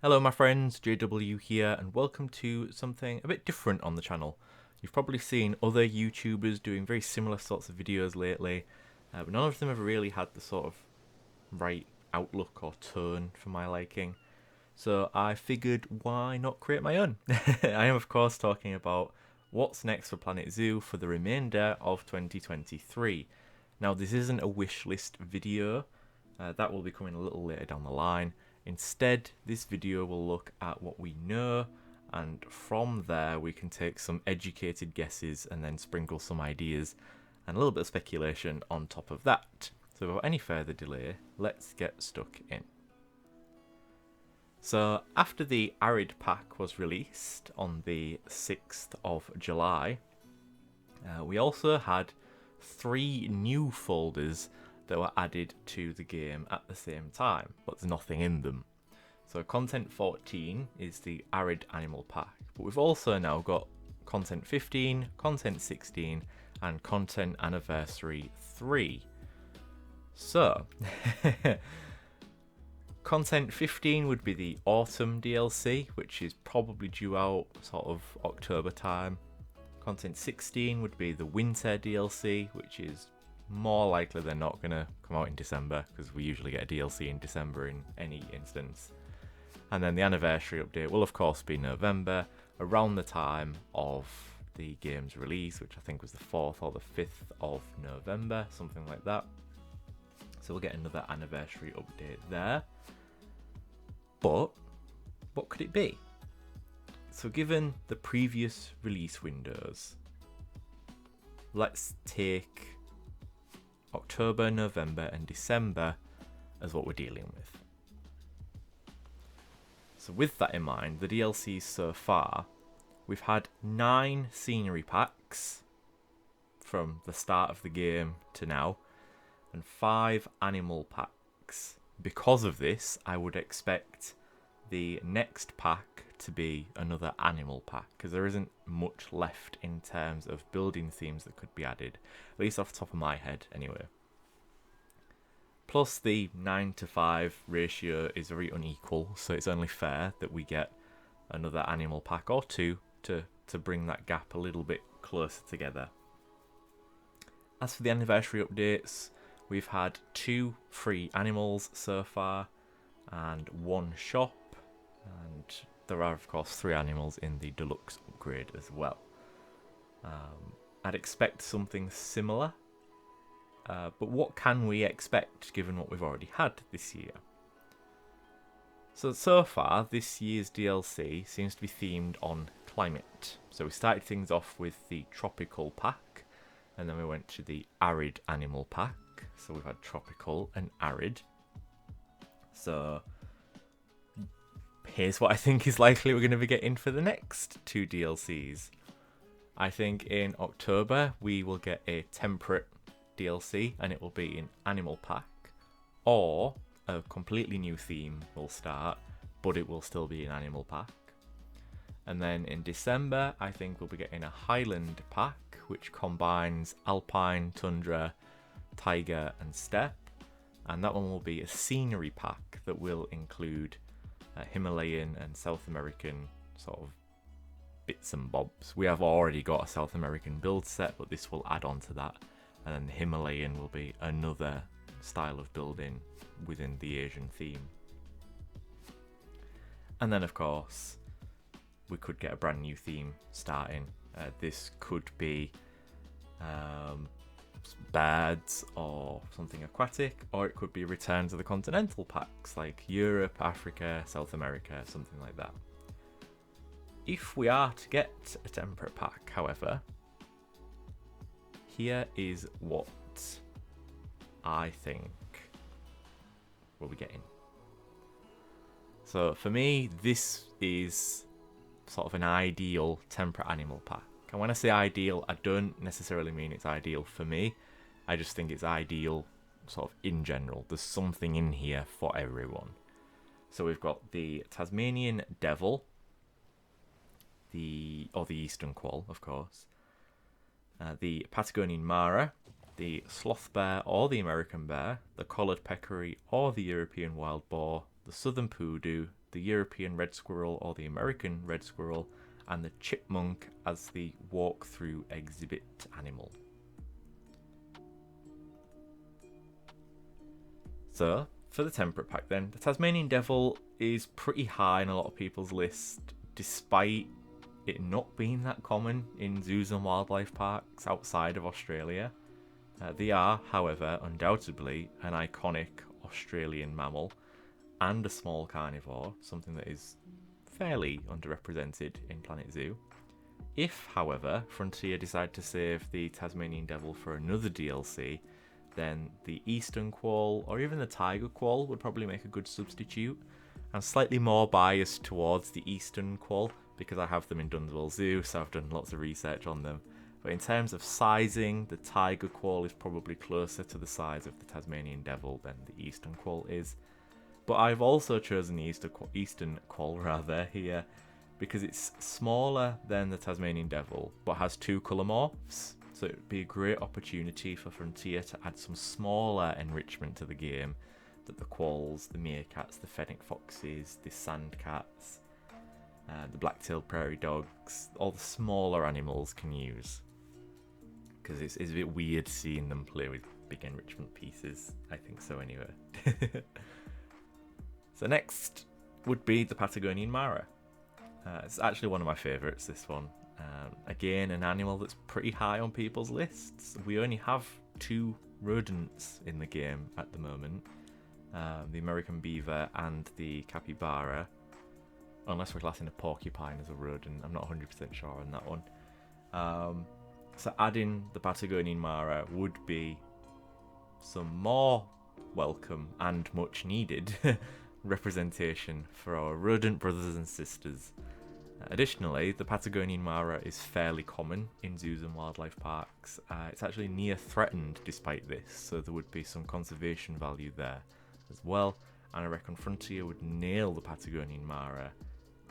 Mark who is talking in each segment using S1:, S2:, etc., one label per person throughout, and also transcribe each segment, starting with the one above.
S1: Hello my friends, JW here, and welcome to something a bit different on the channel. You've probably seen other YouTubers doing very similar sorts of videos lately, but none of them have really had the sort of right outlook or tone for my liking. So I figured, why not create my own? I am of course talking about what's next for Planet Zoo for the remainder of 2023. Now this isn't a wish list video, that will be coming a little later down the line. Instead, this video will look at what we know, and from there we can take some educated guesses and then sprinkle some ideas and a little bit of speculation on top of that. So without any further delay, let's get stuck in. So after the Arid pack was released on the 6th of July, we also had 3 new folders that were added to the game at the same time, but there's nothing in them. So content 14 is the Arid Animal Pack, but we've also now got content 15, content 16, and content Anniversary 3. So, content 15 would be the Autumn DLC, which is probably due out sort of October time. Content 16 would be the Winter DLC, which is more likely than not going to come out in December, because we usually get a DLC in December in any instance. And then the anniversary update will of course be November, around the time of the game's release, which I think was the 4th or the 5th of November, something like that. So we'll get another anniversary update there. But what could it be? So given the previous release windows, let's take October, November and December as what we're dealing with. So with that in mind, the DLCs so far, we've had 9 scenery packs from the start of the game to now, and 5 animal packs. Because of this, I would expect the next pack to be another animal pack, because there isn't much left in terms of building themes that could be added, at least off the top of my head anyway. Plus the 9-to-5 ratio is very unequal, so it's only fair that we get another animal pack or 2 to bring that gap a little bit closer together. As for the anniversary updates, we've had 2 free animals so far and 1 shop, and there are of course 3 animals in the deluxe upgrade as well. I'd expect something similar. But what can we expect given what we've already had this year? So far, this year's DLC seems to be themed on climate. So we started things off with the tropical pack, and then we went to the arid animal pack. So we've had tropical and arid. So here's what I think is likely we're going to be getting for the next 2 DLCs. I think in October we will get a temperate DLC, and it will be an animal pack, or a completely new theme will start, but it will still be an animal pack. And then in December, I think we'll be getting a Highland pack, which combines Alpine, Tundra, Taiga and Steppe, and that one will be a scenery pack that will include Himalayan and South American sort of bits and bobs. We have already got a South American build set, but this will add on to that. And then the Himalayan will be another style of building within the Asian theme. And then of course, we could get a brand new theme starting. This could be birds or something aquatic, or it could be return to the continental packs like Europe, Africa, South America, something like that. If we are to get a temperate pack, however, here is what I think we'll be getting. So for me, this is sort of an ideal temperate animal pack. And when I say ideal, I don't necessarily mean it's ideal for me. I just think it's ideal sort of in general. There's something in here for everyone. So we've got the Tasmanian Devil, the Eastern Quoll, of course. The Patagonian Mara, the Sloth Bear or the American Bear, the Collared Peccary or the European Wild Boar, the Southern Poodoo, the European red squirrel or the American red squirrel, and the chipmunk as the walk-through exhibit animal. So, for the temperate pack then, the Tasmanian devil is pretty high on a lot of people's list, despite it not being that common in zoos and wildlife parks outside of Australia. They are, however, undoubtedly an iconic Australian mammal and a small carnivore, something that is fairly underrepresented in Planet Zoo. If, however, Frontier decide to save the Tasmanian devil for another DLC, then the eastern quoll or even the tiger quoll would probably make a good substitute. I'm slightly more biased towards the eastern quoll because I have them in Dunswell Zoo, so I've done lots of research on them. But in terms of sizing, the tiger quoll is probably closer to the size of the Tasmanian devil than the eastern quoll is. But I've also chosen the eastern quoll here because it's smaller than the Tasmanian devil, but has two colour morphs. So it would be a great opportunity for Frontier to add some smaller enrichment to the game that the quolls, the meerkats, the fennec foxes, the sandcats, the black-tailed prairie dogs, all the smaller animals can use. Because it's a bit weird seeing them play with big enrichment pieces. I think so anyway. So next would be the Patagonian Mara. It's actually one of my favourites, this one. Again, an animal that's pretty high on people's lists. We only have 2 rodents in the game at the moment. The American beaver and the capybara. Unless we're classing a porcupine as a rodent. I'm not 100% sure on that one. So adding the Patagonian Mara would be some more welcome and much needed representation for our rodent brothers and sisters. Additionally, the Patagonian Mara is fairly common in zoos and wildlife parks. It's actually near threatened despite this, so there would be some conservation value there as well, and I reckon Frontier would nail the Patagonian Mara.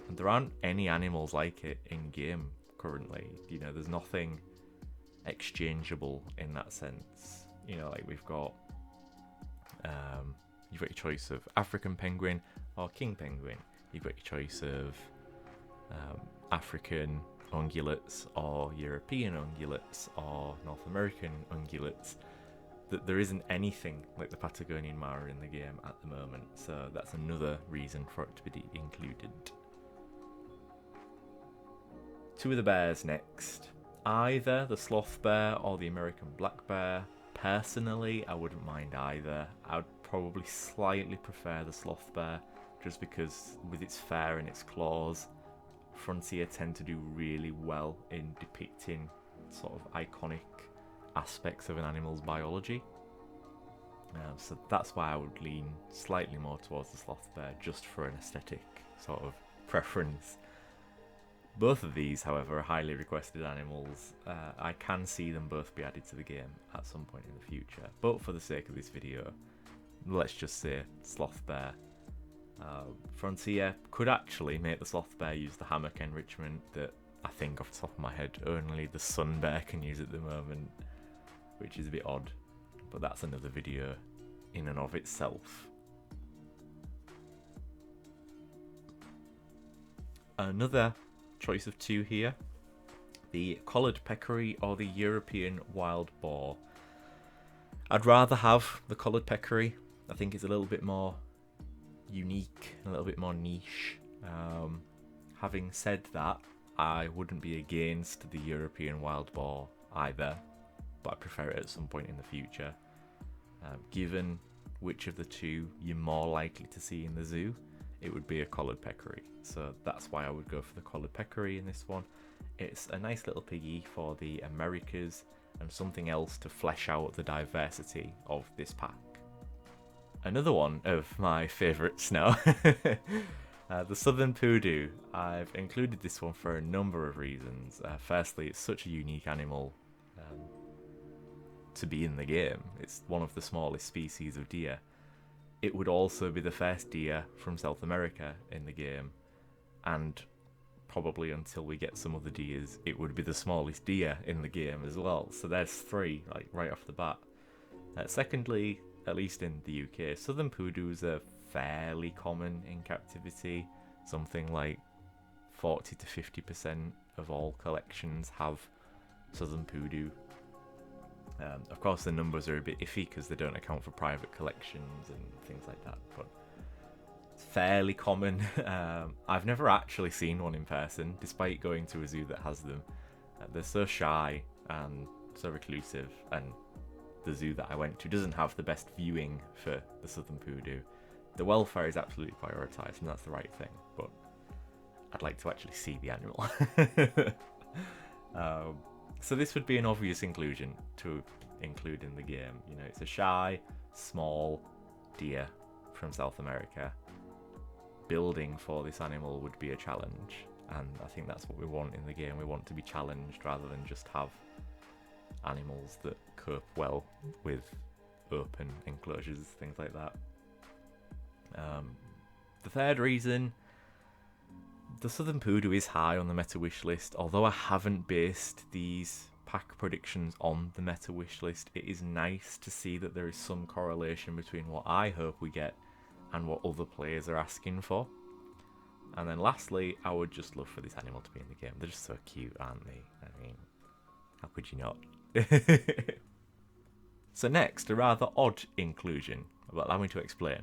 S1: And there aren't any animals like it in game currently. You know, there's nothing exchangeable in that sense. You know, like we've got you've got your choice of African penguin or king penguin. You've got your choice of African ungulates or European ungulates or North American ungulates. That there isn't anything like the Patagonian Mara in the game at the moment, so that's another reason for it to be included. 2 of the bears next. Either the sloth bear or the American black bear. Personally, I wouldn't mind either. I would probably slightly prefer the sloth bear, just because with its fur and its claws, Frontier tend to do really well in depicting sort of iconic aspects of an animal's biology. So that's why I would lean slightly more towards the sloth bear, just for an aesthetic sort of preference. Both of these, however, are highly requested animals. I can see them both be added to the game at some point in the future, but for the sake of this video, let's just say sloth bear. Frontier could actually make the sloth bear use the hammock enrichment that I think off the top of my head only the sun bear can use at the moment, which is a bit odd, but that's another video in and of itself. Another choice of 2 here, the collared peccary or the European wild boar. I'd rather have the collared peccary. I think it's a little bit more unique, a little bit more niche. Having said that, I wouldn't be against the European wild boar either, but I prefer it at some point in the future. Given which of the 2 you're more likely to see in the zoo, it would be a collared peccary. So that's why I would go for the collared peccary in this one. It's a nice little piggy for the Americas and something else to flesh out the diversity of this pack. Another one of my favourites now, the southern poodoo. I've included this one for a number of reasons. Firstly, it's such a unique animal to be in the game. It's one of the smallest species of deer. It would also be the first deer from South America in the game, and probably until we get some other deers, it would be the smallest deer in the game as well. So there's 3, like right off the bat. Secondly, at least in the UK, southern poodoos are fairly common in captivity. Something like 40 to 50% of all collections have southern poodoo. Of course, the numbers are a bit iffy because they don't account for private collections and things like that, but it's fairly common. I've never actually seen one in person, despite going to a zoo that has them. They're so shy and so reclusive, and the zoo that I went to doesn't have the best viewing for the southern poodoo. The welfare is absolutely prioritised, and that's the right thing, but I'd like to actually see the animal. So this would be an obvious inclusion to include in the game. You know, it's a shy, small deer from South America. Building for this animal would be a challenge, and I think that's what we want in the game. We want to be challenged rather than just have animals that cope well with open enclosures, things like that. The third reason, the southern poodoo is high on the meta wish list. Although I haven't based these pack predictions on the meta wish list, it is nice to see that there is some correlation between what I hope we get and what other players are asking for. And then lastly, I would just love for this animal to be in the game. They're just so cute, aren't they? I mean, how could you not? So next, a rather odd inclusion, but allow me to explain.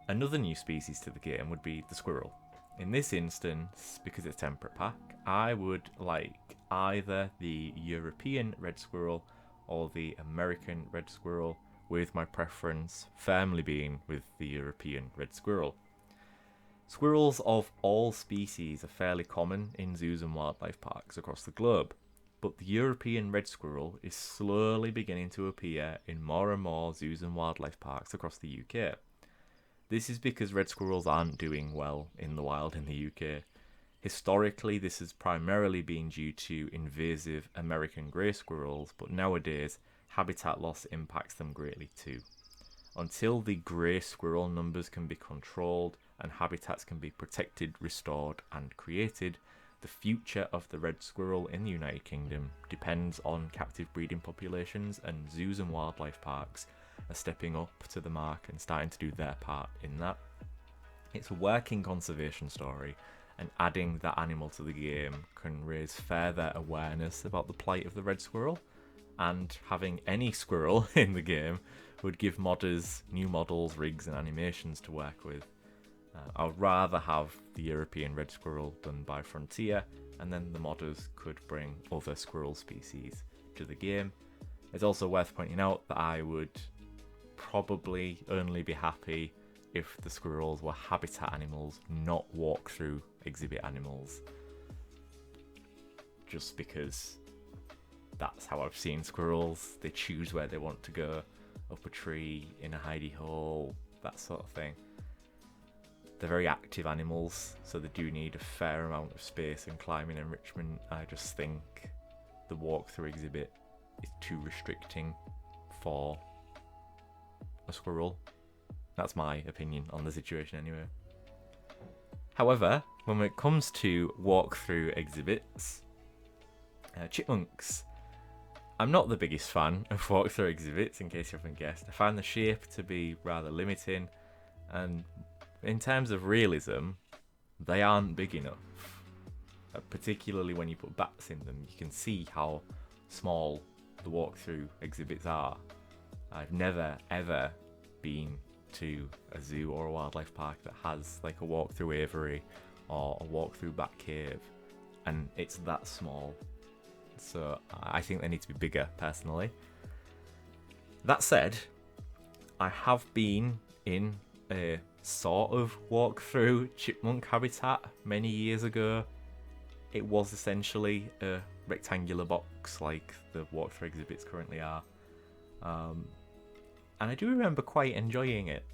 S1: Another new species to the game would be the squirrel. In this instance, because it's temperate pack, I would like either the European red squirrel or the American red squirrel, with my preference firmly being with the European red squirrel. Squirrels of all species are fairly common in zoos and wildlife parks across the globe, but the European red squirrel is slowly beginning to appear in more and more zoos and wildlife parks across the UK. This is because red squirrels aren't doing well in the wild in the UK. Historically, this has primarily been due to invasive American grey squirrels, but nowadays, habitat loss impacts them greatly too. Until the grey squirrel numbers can be controlled and habitats can be protected, restored and created, the future of the red squirrel in the United Kingdom depends on captive breeding populations, and zoos and wildlife parks are stepping up to the mark and starting to do their part in that. It's a working conservation story, and adding that animal to the game can raise further awareness about the plight of the red squirrel, and having any squirrel in the game would give modders new models, rigs and animations to work with. I would rather have the European red squirrel done by Frontier, and then the modders could bring other squirrel species to the game. It's also worth pointing out that I would probably only be happy if the squirrels were habitat animals, not walk-through exhibit animals. Just because that's how I've seen squirrels. They choose where they want to go, up a tree, in a hidey hole, that sort of thing. They're very active animals, so they do need a fair amount of space and climbing enrichment. I just think the walk-through exhibit is too restricting for a squirrel. That's my opinion on the situation anyway. However, when it comes to walk-through exhibits, chipmunks. I'm not the biggest fan of walk-through exhibits, in case you haven't guessed. I find the shape to be rather limiting, and in terms of realism, they aren't big enough. Particularly when you put bats in them, you can see how small the walk-through exhibits are. I've never ever been to a zoo or a wildlife park that has like a walk-through aviary or a walk-through bat cave, and it's that small. So I think they need to be bigger, personally. That said, I have been in a sort of walk-through chipmunk habitat many years ago. It was essentially a rectangular box like the walk-through exhibits currently are. And I do remember quite enjoying it.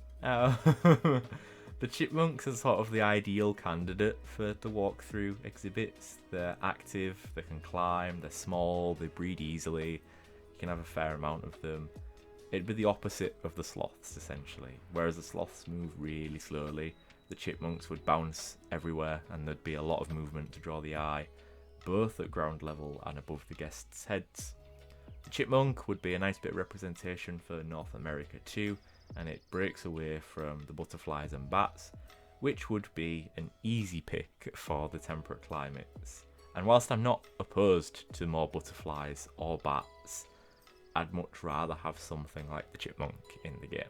S1: The chipmunks are sort of the ideal candidate for the walk-through exhibits. They're active, they can climb, they're small, they breed easily, you can have a fair amount of them. It'd be the opposite of the sloths, essentially. Whereas the sloths move really slowly, the chipmunks would bounce everywhere and there'd be a lot of movement to draw the eye, both at ground level and above the guests' heads. The chipmunk would be a nice bit of representation for North America too, and it breaks away from the butterflies and bats, which would be an easy pick for the temperate climates. And whilst I'm not opposed to more butterflies or bats, I'd much rather have something like the chipmunk in the game.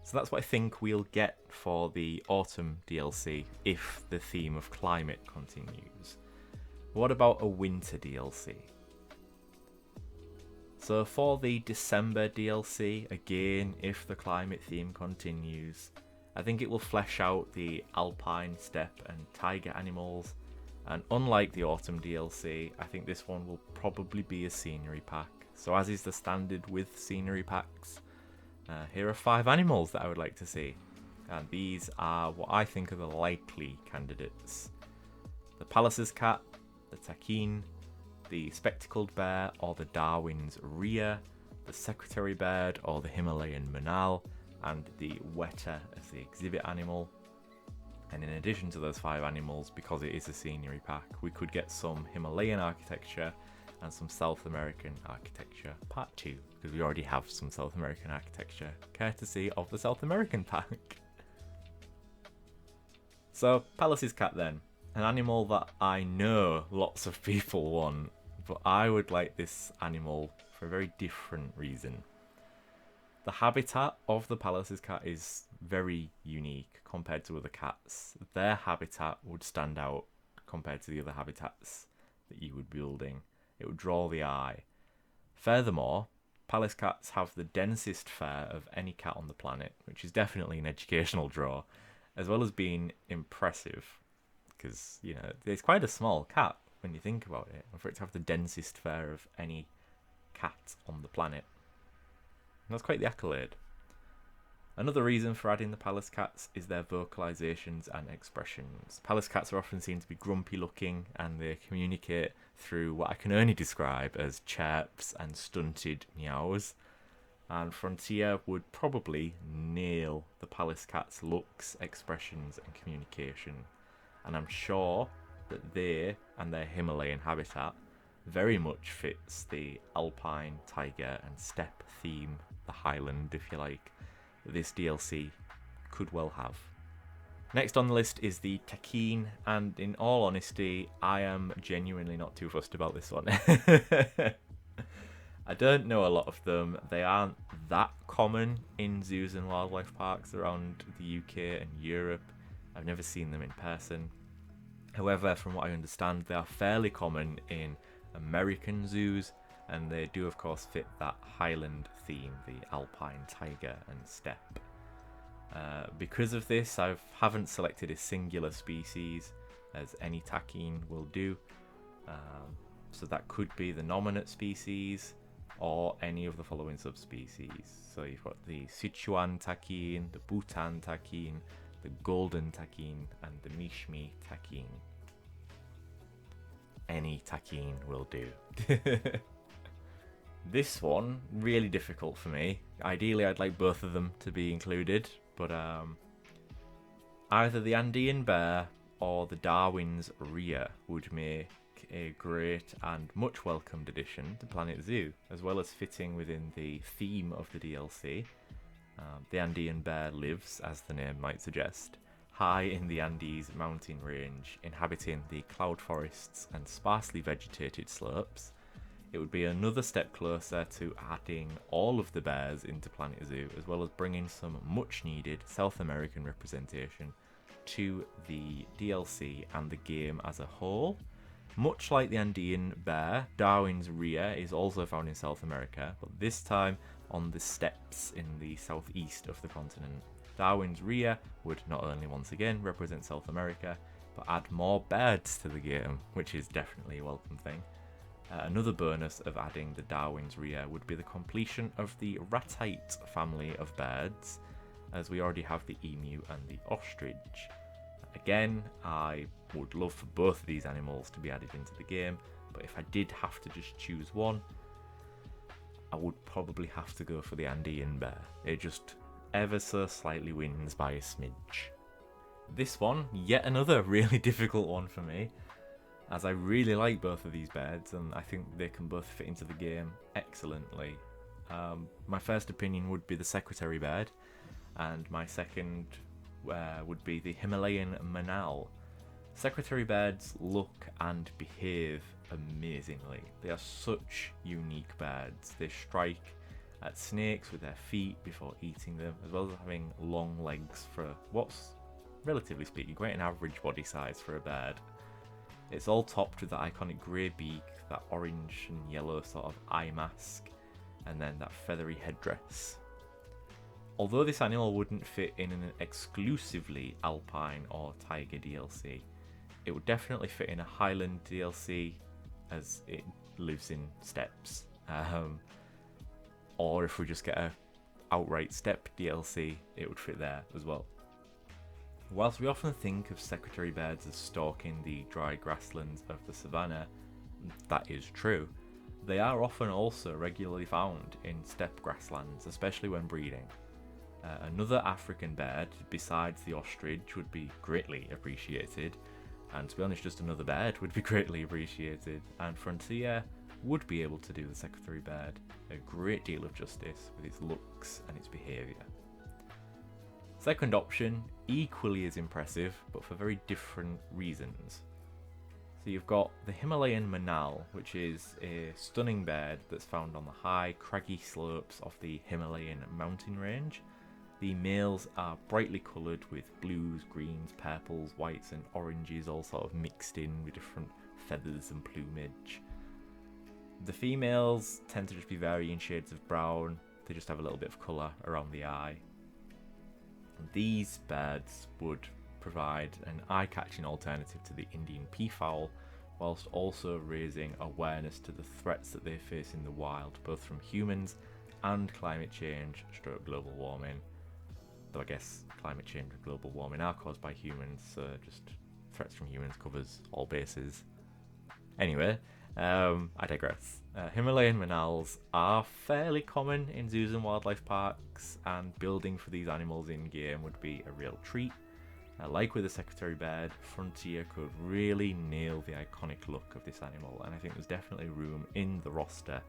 S1: So that's what I think we'll get for the autumn DLC if the theme of climate continues. What about a winter DLC? So for the December DLC, again, if the climate theme continues, I think it will flesh out the alpine, steppe and tiger animals. And unlike the autumn DLC, I think this one will probably be a scenery pack. So as is the standard with scenery packs, here are 5 animals that I would like to see. And these are what I think are the likely candidates. The Pallas's cat, the takin, the spectacled bear or the Darwin's rhea, the secretary bird or the Himalayan manal, and the weta as the exhibit animal. And in addition to those 5 animals, because it is a scenery pack, we could get some Himalayan architecture and some South American architecture part 2, because we already have some South American architecture courtesy of the South American pack. So Pallas's cat then, an animal that I know lots of people want, but I would like this animal for a very different reason. The habitat of the Pallas's cat is very unique compared to other cats. Their habitat would stand out compared to the other habitats that you would be building. It would draw the eye. Furthermore, Pallas cats have the densest fur of any cat on the planet, which is definitely an educational draw, as well as being impressive, because, you know, it's quite a small cat when you think about it, and for it to have the densest fur of any cat on the planet. And that's quite the accolade. Another reason for adding the Pallas cats is their vocalizations and expressions. Pallas cats are often seen to be grumpy looking, and they communicate through what I can only describe as chirps and stunted meows. And Frontier would probably nail the Pallas cats' looks, expressions and communication. And I'm sure that they and their Himalayan habitat very much fits the alpine, tiger and steppe theme, the highland if you like, that this DLC could well have. Next on the list is the takin, and in all honesty, I am genuinely not too fussed about this one. I don't know a lot of them. They aren't that common in zoos and wildlife parks around the UK and Europe. I've never seen them in person. However, from what I understand, they are fairly common in American zoos, and they do of course fit that highland theme, the alpine, tiger and steppe. Because of this, I haven't selected a singular species, as any takin will do. So that could be the nominate species, or any of the following subspecies. So you've got the Sichuan takin, the Bhutan takin, the golden takin, and the Mishmi takin. Any takin will do. This one, really difficult for me. Ideally, I'd like both of them to be included, but either the Andean bear or the Darwin's rhea would make a great and much welcomed addition to Planet Zoo, as well as fitting within the theme of the DLC. The Andean bear lives, as the name might suggest, high in the Andes mountain range, inhabiting the cloud forests and sparsely vegetated slopes. It would be another step closer to adding all of the bears into Planet Zoo, as well as bringing some much needed South American representation to the DLC and the game as a whole. Much like the Andean bear, Darwin's rhea is also found in South America, but this time on the steppes in the southeast of the continent. Darwin's rhea would not only once again represent South America, but add more birds to the game, which is definitely a welcome thing. Another bonus of adding the Darwin's rhea would be the completion of the ratite family of birds, as we already have the emu and the ostrich. Again, I would love for both of these animals to be added into the game, but if I did have to just choose one, I would probably have to go for the Andean bear. It just ever so slightly wins by a smidge. This one, yet another really difficult one for me, as I really like both of these birds and I think they can both fit into the game excellently. My first opinion would be the secretary bird, and my second would be the Himalayan manal. Secretary birds look and behave amazingly. They are such unique birds. They strike at snakes with their feet before eating them, as well as having long legs for what's, relatively speaking, quite an average body size for a bird. It's all topped with that iconic grey beak, that orange and yellow sort of eye mask, and then that feathery headdress. Although this animal wouldn't fit in an exclusively alpine or taiga DLC, it would definitely fit in a highland DLC, as it lives in steppes. Or if we just get a outright steppe DLC, it would fit there as well. Whilst we often think of secretary birds as stalking the dry grasslands of the savannah, that is true, they are often also regularly found in steppe grasslands, especially when breeding. Another African bird, besides the ostrich, would be greatly appreciated, and to be honest, just another bird would be greatly appreciated, and Frontier would be able to do the secretary bird a great deal of justice with its looks and its behaviour. Second option, equally as impressive, but for very different reasons. So you've got the Himalayan manal, which is a stunning bird that's found on the high, craggy slopes of the Himalayan mountain range. The males are brightly coloured with blues, greens, purples, whites and oranges all sort of mixed in with different feathers and plumage. The females tend to just be varying shades of brown, they just have a little bit of colour around the eye. These birds would provide an eye-catching alternative to the Indian peafowl, whilst also raising awareness to the threats that they face in the wild, both from humans and climate change / global warming. Though I guess climate change and global warming are caused by humans, so just threats from humans covers all bases. Anyway, I digress. Himalayan manals are fairly common in zoos and wildlife parks, and building for these animals in game would be a real treat. Like with the secretary bird, Frontier could really nail the iconic look of this animal, and I think there's definitely room in the roster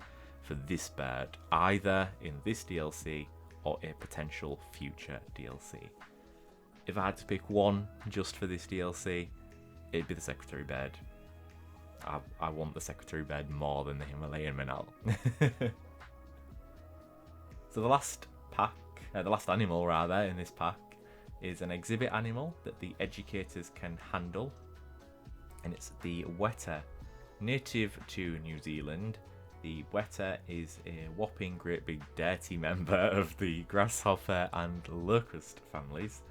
S1: for this bird, either in this DLC or a potential future DLC. If I had to pick one just for this DLC, it'd be the secretary bird. I want the secretary bird more than the Himalayan manal. So the last animal rather in this pack is an exhibit animal that the educators can handle, and it's the weta. Native to New Zealand, the weta is a whopping great big dirty member of the grasshopper and locust families.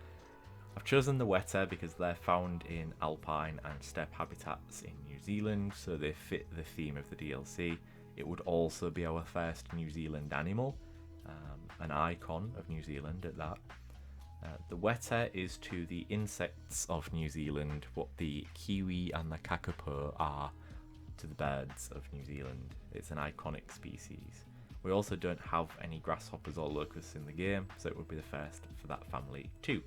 S1: I've chosen the weta because they're found in alpine and steppe habitats in New Zealand, so they fit the theme of the DLC. It would also be our first New Zealand animal, an icon of New Zealand at that. The weta is to the insects of New Zealand what the kiwi and the kakapo are to the birds of New Zealand. It's an iconic species. We also don't have any grasshoppers or locusts in the game, so it would be the first for that family too.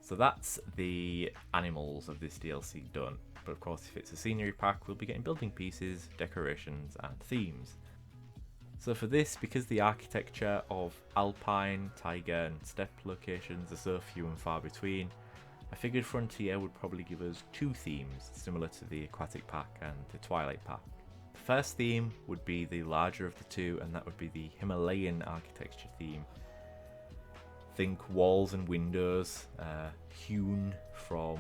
S1: So that's the animals of this DLC done, but of course if it's a scenery pack we'll be getting building pieces, decorations and themes. So for this, because the architecture of alpine, taiga and steppe locations are so few and far between, I figured Frontier would probably give us two themes similar to the aquatic pack and the twilight pack. The first theme would be the larger of the two, and that would be the Himalayan architecture theme. Think walls and windows hewn from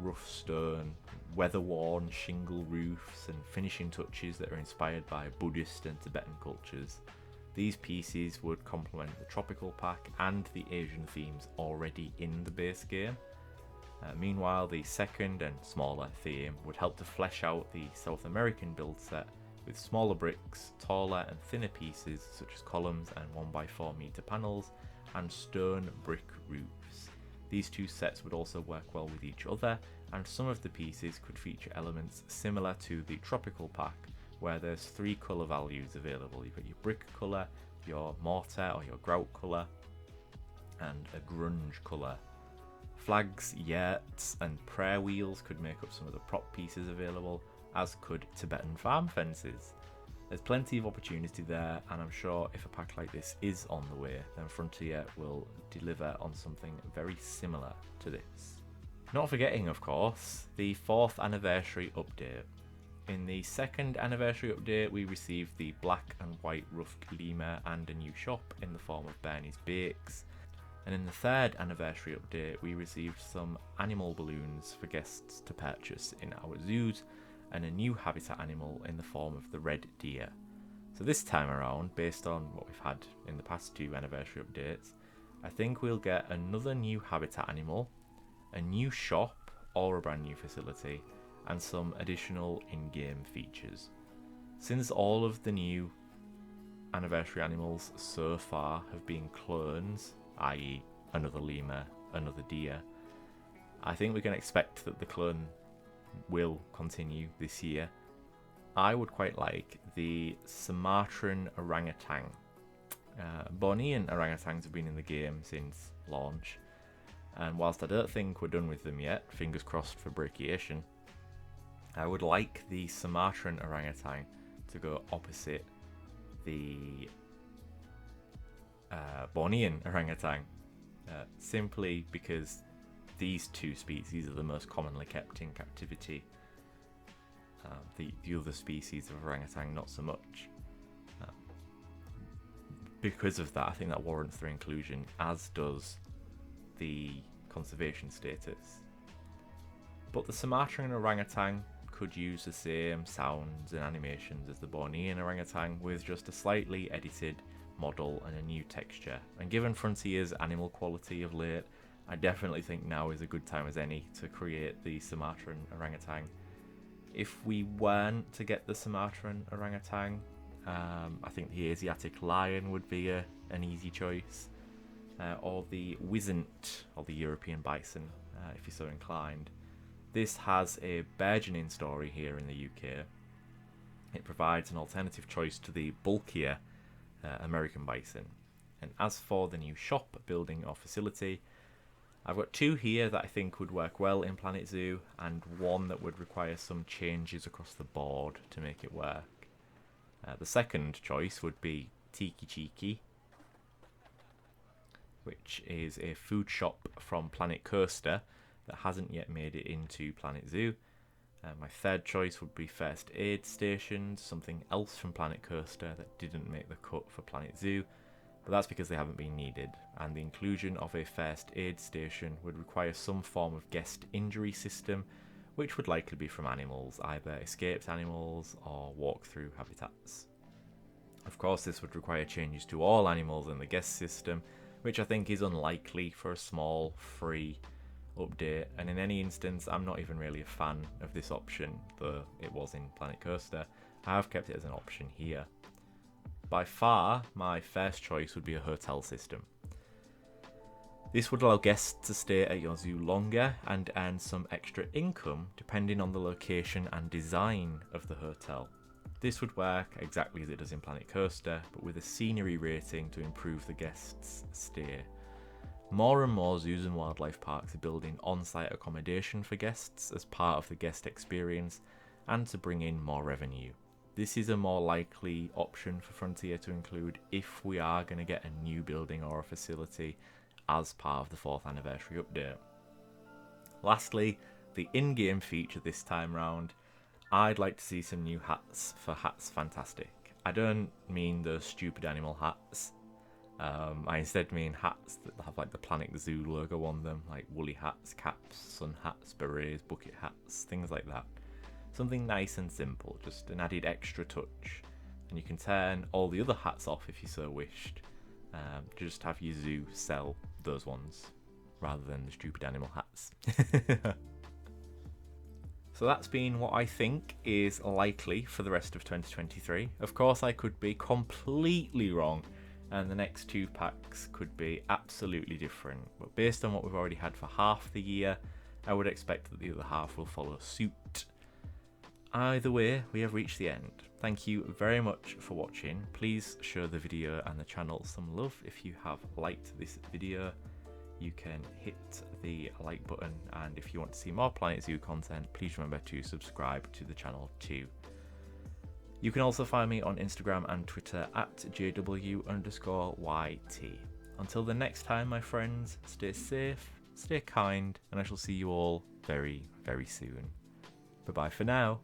S1: rough stone, weather-worn shingle roofs and finishing touches that are inspired by Buddhist and Tibetan cultures. These pieces would complement the tropical pack and the Asian themes already in the base game. Meanwhile, the second and smaller theme would help to flesh out the South American build set with smaller bricks, taller and thinner pieces such as columns and 1x4 meter panels, and stone brick roofs. These two sets would also work well with each other, and some of the pieces could feature elements similar to the tropical pack, where there's three colour values available. You've got your brick colour, your mortar or your grout colour, and a grunge colour. Flags, yurts and prayer wheels could make up some of the prop pieces available, as could Tibetan farm fences. There's plenty of opportunity there, and I'm sure if a pack like this is on the way, then Frontier will deliver on something very similar to this. Not forgetting, of course, the 4th anniversary update. In the 2nd anniversary update, we received the black and white ruffed lemur and a new shop in the form of Bernie's Bakes. And in the 3rd anniversary update, we received some animal balloons for guests to purchase in our zoos, and a new habitat animal in the form of the red deer. So this time around, based on what we've had in the past 2 anniversary updates, I think we'll get another new habitat animal, a new shop or a brand new facility, and some additional in-game features. Since all of the new anniversary animals so far have been clones, i.e. another lemur, another deer, I think we can expect that the clone will continue this year. I would quite like the Sumatran orangutan. Bornean orangutans have been in the game since launch, and whilst I don't think we're done with them yet, fingers crossed for brachiation, I would like the Sumatran orangutan to go opposite the Bornean orangutan, simply because these 2 species are the most commonly kept in captivity. The other species of orangutan, not so much. Because of that, I think that warrants their inclusion, as does the conservation status. But the Sumatran orangutan could use the same sounds and animations as the Bornean orangutan, with just a slightly edited model and a new texture. And given Frontier's animal quality of late, I definitely think now is a good time as any to create the Sumatran orangutan. If we weren't to get the Sumatran orangutan, I think the Asiatic lion would be an easy choice, or the Wisent, or the European bison, if you're so inclined. This has a burgeoning story here in the UK. It provides an alternative choice to the bulkier American bison. And as for the new shop, building or facility, I've got 2 here that I think would work well in Planet Zoo, and 1 that would require some changes across the board to make it work. The second choice would be Tiki Cheeky, which is a food shop from Planet Coaster that hasn't yet made it into Planet Zoo. My third choice would be First Aid Stations, something else from Planet Coaster that didn't make the cut for Planet Zoo, but that's because they haven't been needed, and the inclusion of a first aid station would require some form of guest injury system, which would likely be from animals, either escaped animals or walk-through habitats. Of course, this would require changes to all animals in the guest system, which I think is unlikely for a small, free update, and in any instance, I'm not even really a fan of this option, though it was in Planet Coaster. I have kept it as an option here. By far, my first choice would be a hotel system. This would allow guests to stay at your zoo longer and earn some extra income depending on the location and design of the hotel. This would work exactly as it does in Planet Coaster, but with a scenery rating to improve the guests' stay. More and more zoos and wildlife parks are building on-site accommodation for guests as part of the guest experience and to bring in more revenue. This is a more likely option for Frontier to include if we are going to get a new building or a facility as part of the 4th anniversary update. Lastly, the in-game feature this time round. I'd like to see some new hats for Hats Fantastic. I don't mean those stupid animal hats. I instead mean hats that have like the Planet Zoo logo on them, like woolly hats, caps, sun hats, berets, bucket hats, things like that. Something nice and simple, just an added extra touch. And you can turn all the other hats off if you so wished. Just have your zoo sell those ones, rather than the stupid animal hats. So that's been what I think is likely for the rest of 2023. Of course, I could be completely wrong, and the next 2 packs could be absolutely different. But based on what we've already had for half the year, I would expect that the other half will follow suit. Either way, we have reached the end. Thank you very much for watching. Please show the video and the channel some love. If you have liked this video, you can hit the like button, and if you want to see more Planet Zoo content, please remember to subscribe to the channel too. You can also find me on Instagram and Twitter at JW_YT. Until the next time, my friends, stay safe, stay kind, and I shall see you all very, very soon. Bye bye for now.